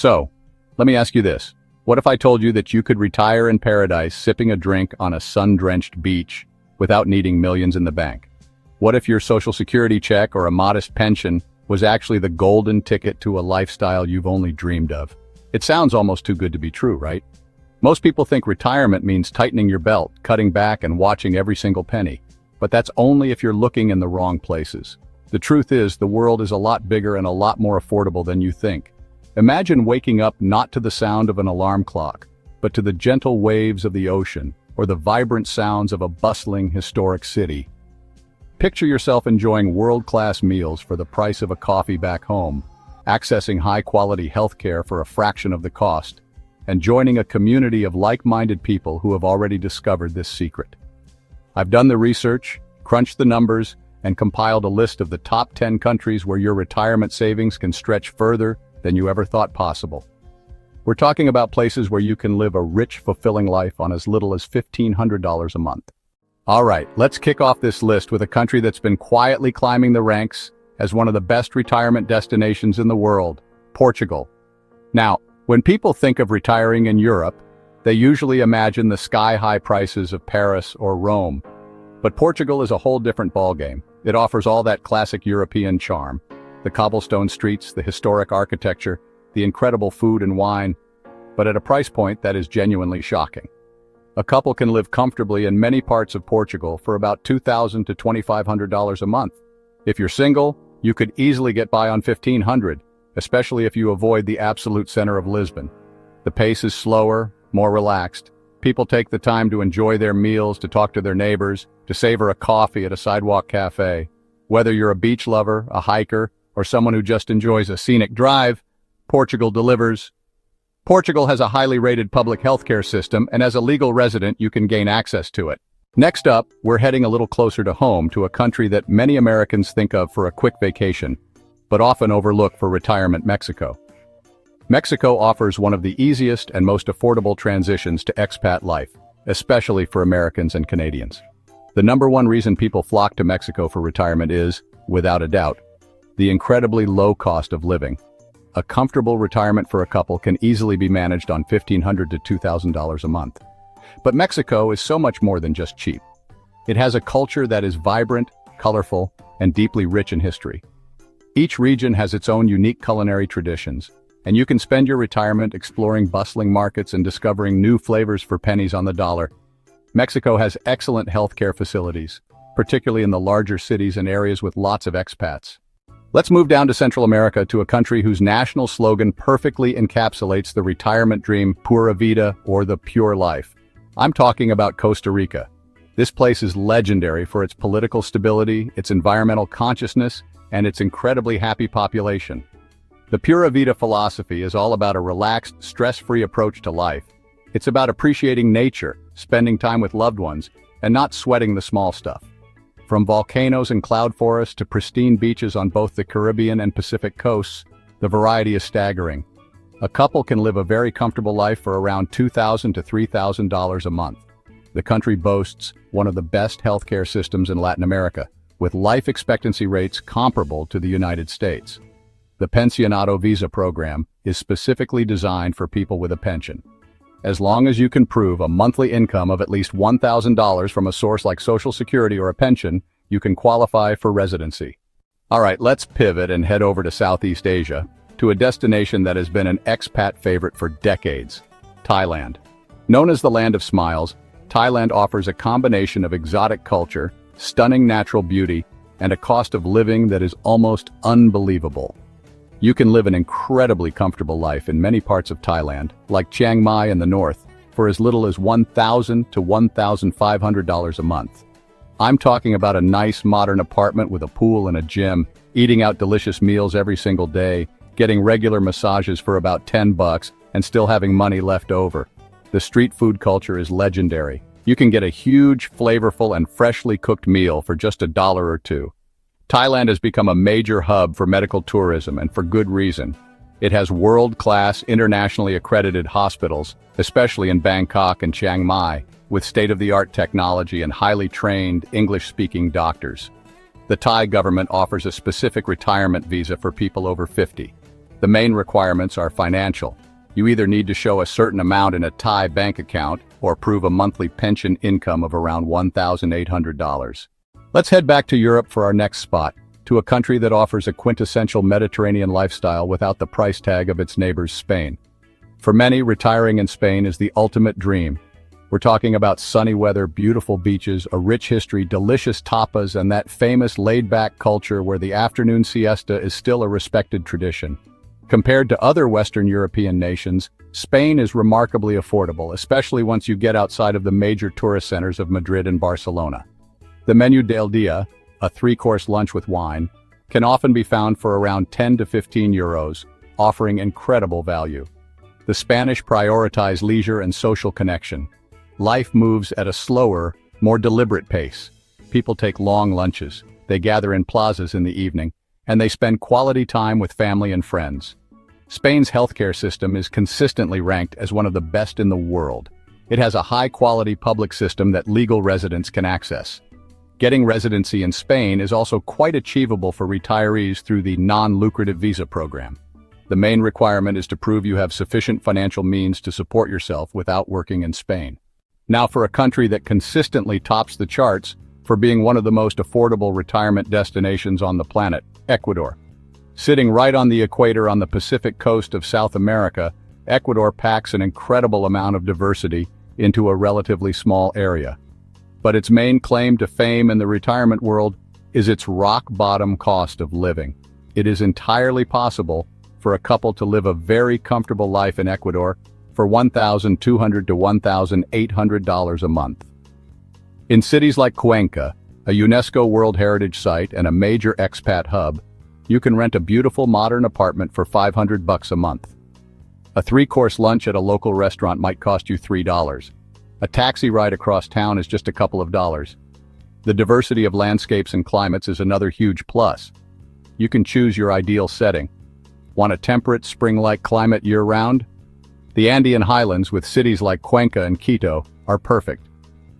So, let me ask you this. What if I told you that you could retire in paradise sipping a drink on a sun-drenched beach without needing millions in the bank? What if your social security check or a modest pension was actually the golden ticket to a lifestyle you've only dreamed of? It sounds almost too good to be true, right? Most people think retirement means tightening your belt, cutting back, and watching every single penny. But that's only if you're looking in the wrong places. The truth is, the world is a lot bigger and a lot more affordable than you think. Imagine waking up not to the sound of an alarm clock, but to the gentle waves of the ocean or the vibrant sounds of a bustling, historic city. Picture yourself enjoying world-class meals for the price of a coffee back home, accessing high-quality healthcare for a fraction of the cost, and joining a community of like-minded people who have already discovered this secret. I've done the research, crunched the numbers, and compiled a list of the top 10 countries where your retirement savings can stretch further than you ever thought possible. We're talking about places where you can live a rich, fulfilling life on as little as $1,500 a month. All right, let's kick off this list with a country that's been quietly climbing the ranks as one of the best retirement destinations in the world, Portugal. Now, when people think of retiring in Europe, they usually imagine the sky-high prices of Paris or Rome. But Portugal is a whole different ballgame. It offers all that classic European charm. The cobblestone streets, the historic architecture, the incredible food and wine, but at a price point that is genuinely shocking. A couple can live comfortably in many parts of Portugal for about $2,000 to $2,500 a month. If you're single, you could easily get by on $1,500, especially if you avoid the absolute center of Lisbon. The pace is slower, more relaxed. People take the time to enjoy their meals, to talk to their neighbors, to savor a coffee at a sidewalk cafe. Whether you're a beach lover, a hiker, or someone who just enjoys a scenic drive, Portugal delivers. Portugal has a highly rated public healthcare system, and as a legal resident, you can gain access to it. Next up, we're heading a little closer to home, to a country that many Americans think of for a quick vacation, but often overlook for retirement: Mexico. Mexico offers one of the easiest and most affordable transitions to expat life, especially for Americans and Canadians. The number one reason people flock to Mexico for retirement is, without a doubt, the incredibly low cost of living. A comfortable retirement for a couple can easily be managed on $1,500 to $2,000 a month. But Mexico is so much more than just cheap. It has a culture that is vibrant, colorful, and deeply rich in history. Each region has its own unique culinary traditions, and you can spend your retirement exploring bustling markets and discovering new flavors for pennies on the dollar. Mexico has excellent healthcare facilities, particularly in the larger cities and areas with lots of expats. Let's move down to Central America, to a country whose national slogan perfectly encapsulates the retirement dream: Pura Vida, or the pure life. I'm talking about Costa Rica. This place is legendary for its political stability, its environmental consciousness, and its incredibly happy population. The Pura Vida philosophy is all about a relaxed, stress-free approach to life. It's about appreciating nature, spending time with loved ones, and not sweating the small stuff. From volcanoes and cloud forests to pristine beaches on both the Caribbean and Pacific coasts, the variety is staggering. A couple can live a very comfortable life for around $2,000 to $3,000 a month. The country boasts one of the best healthcare systems in Latin America, with life expectancy rates comparable to the United States. The Pensionado Visa program is specifically designed for people with a pension. As long as you can prove a monthly income of at least $1,000 from a source like Social Security or a pension, you can qualify for residency. All right, let's pivot and head over to Southeast Asia, to a destination that has been an expat favorite for decades: Thailand. Known as the Land of Smiles, Thailand offers a combination of exotic culture, stunning natural beauty, and a cost of living that is almost unbelievable. You can live an incredibly comfortable life in many parts of Thailand, like Chiang Mai in the north, for as little as $1,000 to $1,500 a month. I'm talking about a nice modern apartment with a pool and a gym, eating out delicious meals every single day, getting regular massages for about $10, and still having money left over. The street food culture is legendary. You can get a huge, flavorful, and freshly cooked meal for just $1 or $2. Thailand has become a major hub for medical tourism, and for good reason. It has world-class, internationally accredited hospitals, especially in Bangkok and Chiang Mai, with state-of-the-art technology and highly trained English-speaking doctors. The Thai government offers a specific retirement visa for people over 50. The main requirements are financial. You either need to show a certain amount in a Thai bank account or prove a monthly pension income of around $1,800. Let's head back to Europe for our next spot, to a country that offers a quintessential Mediterranean lifestyle without the price tag of its neighbors, Spain. For many, retiring in Spain is the ultimate dream. We're talking about sunny weather, beautiful beaches, a rich history, delicious tapas, and that famous laid-back culture where the afternoon siesta is still a respected tradition. Compared to other Western European nations, Spain is remarkably affordable, especially once you get outside of the major tourist centers of Madrid and Barcelona. The menu del dia, a three-course lunch with wine, can often be found for around 10 to 15 euros, offering incredible value. The Spanish prioritize leisure and social connection. Life moves at a slower, more deliberate pace. People take long lunches, they gather in plazas in the evening, and they spend quality time with family and friends. Spain's healthcare system is consistently ranked as one of the best in the world. It has a high-quality public system that legal residents can access. Getting residency in Spain is also quite achievable for retirees through the non-lucrative visa program. The main requirement is to prove you have sufficient financial means to support yourself without working in Spain. Now for a country that consistently tops the charts for being one of the most affordable retirement destinations on the planet, Ecuador. Sitting right on the equator on the Pacific coast of South America, Ecuador packs an incredible amount of diversity into a relatively small area. But its main claim to fame in the retirement world is its rock-bottom cost of living. It is entirely possible for a couple to live a very comfortable life in Ecuador for $1,200 to $1,800 a month. In cities like Cuenca, a UNESCO World Heritage Site and a major expat hub, you can rent a beautiful modern apartment for $500 a month. A three-course lunch at a local restaurant might cost you $3. A taxi ride across town is just a couple of dollars. The diversity of landscapes and climates is another huge plus. You can choose your ideal setting. Want a temperate, spring-like climate year-round? The Andean highlands with cities like Cuenca and Quito are perfect.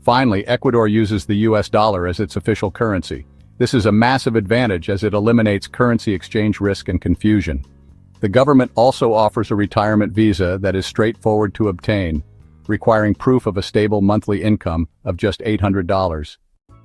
Finally, Ecuador uses the US dollar as its official currency. This is a massive advantage as it eliminates currency exchange risk and confusion. The government also offers a retirement visa that is straightforward to obtain, requiring proof of a stable monthly income of just $800.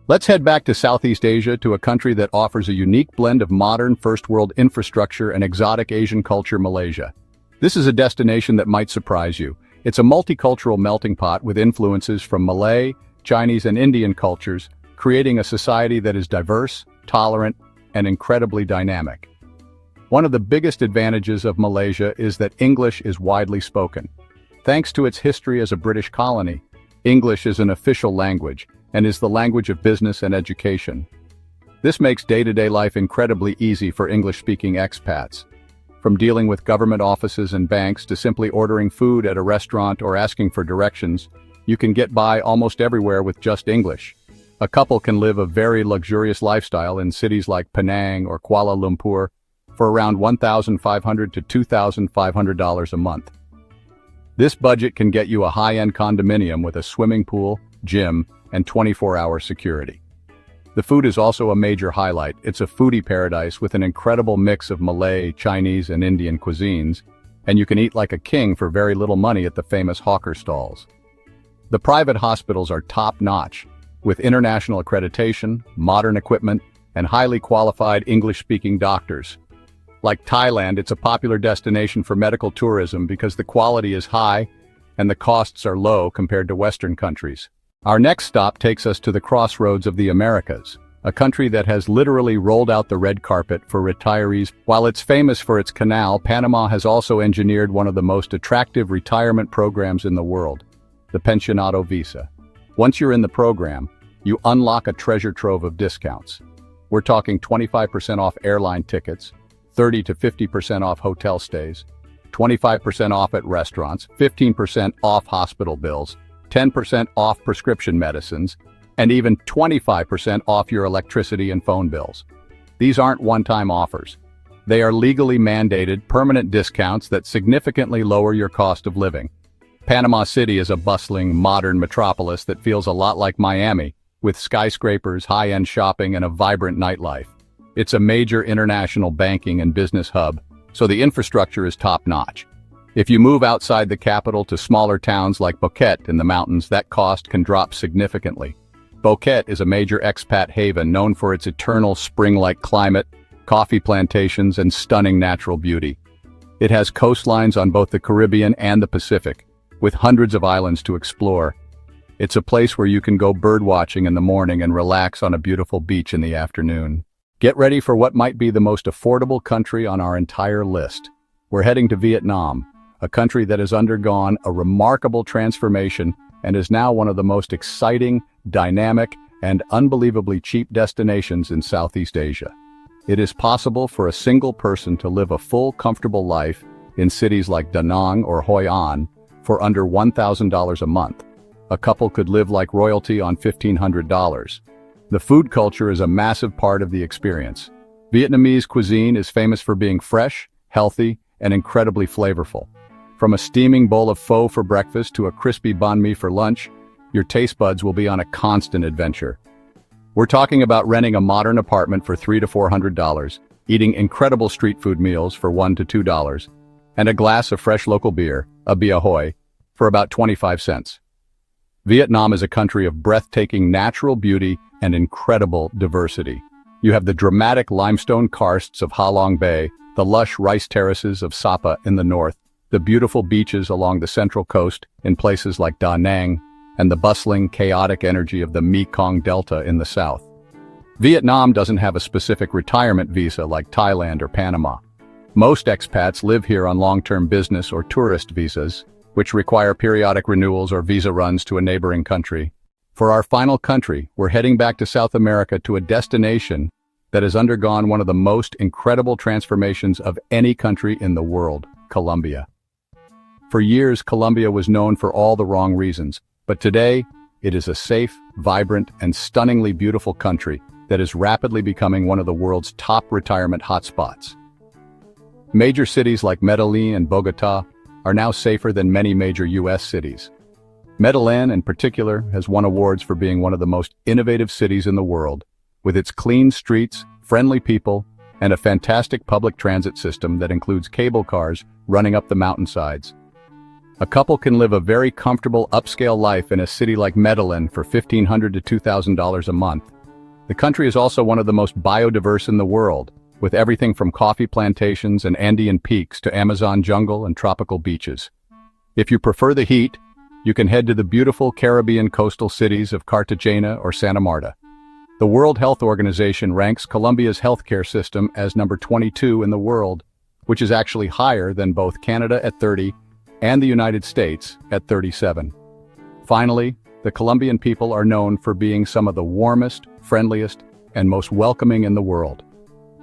Let's head back to Southeast Asia, to a country that offers a unique blend of modern first-world infrastructure and exotic Asian culture, Malaysia. This is a destination that might surprise you. It's a multicultural melting pot with influences from Malay, Chinese, and Indian cultures, creating a society that is diverse, tolerant, and incredibly dynamic. One of the biggest advantages of Malaysia is that English is widely spoken. Thanks to its history as a British colony, English is an official language and is the language of business and education. This makes day-to-day life incredibly easy for English-speaking expats. From dealing with government offices and banks to simply ordering food at a restaurant or asking for directions, you can get by almost everywhere with just English. A couple can live a very luxurious lifestyle in cities like Penang or Kuala Lumpur for around $1,500 to $2,500 a month. This budget can get you a high-end condominium with a swimming pool, gym, and 24-hour security. The food is also a major highlight. It's a foodie paradise with an incredible mix of Malay, Chinese, and Indian cuisines, and you can eat like a king for very little money at the famous hawker stalls. The private hospitals are top-notch, with international accreditation, modern equipment, and highly qualified English-speaking doctors. Like Thailand, it's a popular destination for medical tourism because the quality is high and the costs are low compared to Western countries. Our next stop takes us to the crossroads of the Americas, a country that has literally rolled out the red carpet for retirees. While it's famous for its canal, Panama has also engineered one of the most attractive retirement programs in the world, the Pensionado Visa. Once you're in the program, you unlock a treasure trove of discounts. We're talking 25% off airline tickets, 30 to 50% off hotel stays, 25% off at restaurants, 15% off hospital bills, 10% off prescription medicines, and even 25% off your electricity and phone bills. These aren't one-time offers. They are legally mandated, permanent discounts that significantly lower your cost of living. Panama City is a bustling, modern metropolis that feels a lot like Miami, with skyscrapers, high-end shopping, and a vibrant nightlife. It's a major international banking and business hub, so the infrastructure is top-notch. If you move outside the capital to smaller towns like Phuket in the mountains, that cost can drop significantly. Phuket is a major expat haven known for its eternal spring-like climate, coffee plantations, and stunning natural beauty. It has coastlines on both the Caribbean and the Pacific, with hundreds of islands to explore. It's a place where you can go birdwatching in the morning and relax on a beautiful beach in the afternoon. Get ready for what might be the most affordable country on our entire list. We're heading to Vietnam, a country that has undergone a remarkable transformation and is now one of the most exciting, dynamic, and unbelievably cheap destinations in Southeast Asia. It is possible for a single person to live a full, comfortable life in cities like Da Nang or Hoi An for under $1,000 a month. A couple could live like royalty on $1,500. The food culture is a massive part of the experience. Vietnamese cuisine is famous for being fresh, healthy, and incredibly flavorful. From a steaming bowl of pho for breakfast to a crispy banh mi for lunch, your taste buds will be on a constant adventure. We're talking about renting a modern apartment for $300 to $400, eating incredible street food meals for $1 to $2, and a glass of fresh local beer, a bia hoi, for about 25 cents. Vietnam is a country of breathtaking natural beauty and incredible diversity. You have the dramatic limestone karsts of Ha Long Bay, the lush rice terraces of Sapa in the north, the beautiful beaches along the central coast in places like Da Nang, and the bustling, chaotic energy of the Mekong Delta in the south. Vietnam doesn't have a specific retirement visa like Thailand or Panama. Most expats live here on long-term business or tourist visas, which require periodic renewals or visa runs to a neighboring country. For our final country, we're heading back to South America to a destination that has undergone one of the most incredible transformations of any country in the world, Colombia. For years, Colombia was known for all the wrong reasons, but today, it is a safe, vibrant, and stunningly beautiful country that is rapidly becoming one of the world's top retirement hotspots. Major cities like Medellin and Bogota are now safer than many major U.S. cities. Medellin, in particular, has won awards for being one of the most innovative cities in the world, with its clean streets, friendly people, and a fantastic public transit system that includes cable cars running up the mountainsides. A couple can live a very comfortable upscale life in a city like Medellin for $1,500 to $2,000 a month. The country is also one of the most biodiverse in the world, with everything from coffee plantations and Andean peaks to Amazon jungle and tropical beaches. If you prefer the heat, you can head to the beautiful Caribbean coastal cities of Cartagena or Santa Marta. The World Health Organization ranks Colombia's healthcare system as number 22 in the world, which is actually higher than both Canada at 30 and the United States at 37. Finally, the Colombian people are known for being some of the warmest, friendliest, and most welcoming in the world.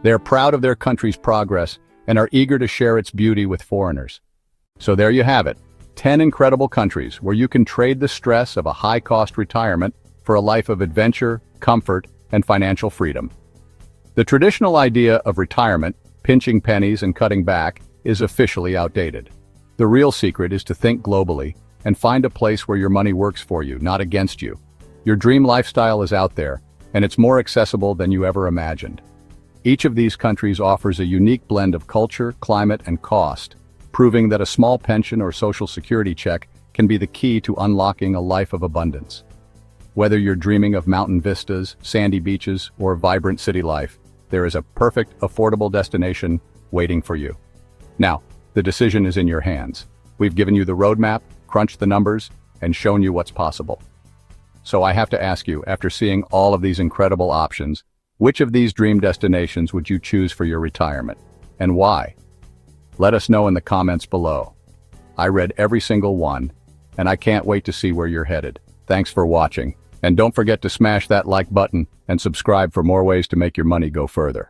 They are proud of their country's progress and are eager to share its beauty with foreigners. So there you have it, 10 incredible countries where you can trade the stress of a high-cost retirement for a life of adventure, comfort, and financial freedom. The traditional idea of retirement, pinching pennies and cutting back, is officially outdated. The real secret is to think globally and find a place where your money works for you, not against you. Your dream lifestyle is out there, and it's more accessible than you ever imagined. Each of these countries offers a unique blend of culture, climate, and cost, proving that a small pension or social security check can be the key to unlocking a life of abundance. Whether you're dreaming of mountain vistas, sandy beaches, or vibrant city life, there is a perfect, affordable destination waiting for you. Now, the decision is in your hands. We've given you the roadmap, crunched the numbers, and shown you what's possible. So I have to ask you, after seeing all of these incredible options, which of these dream destinations would you choose for your retirement, and why? Let us know in the comments below. I read every single one, and I can't wait to see where you're headed. Thanks for watching, and don't forget to smash that like button and subscribe for more ways to make your money go further.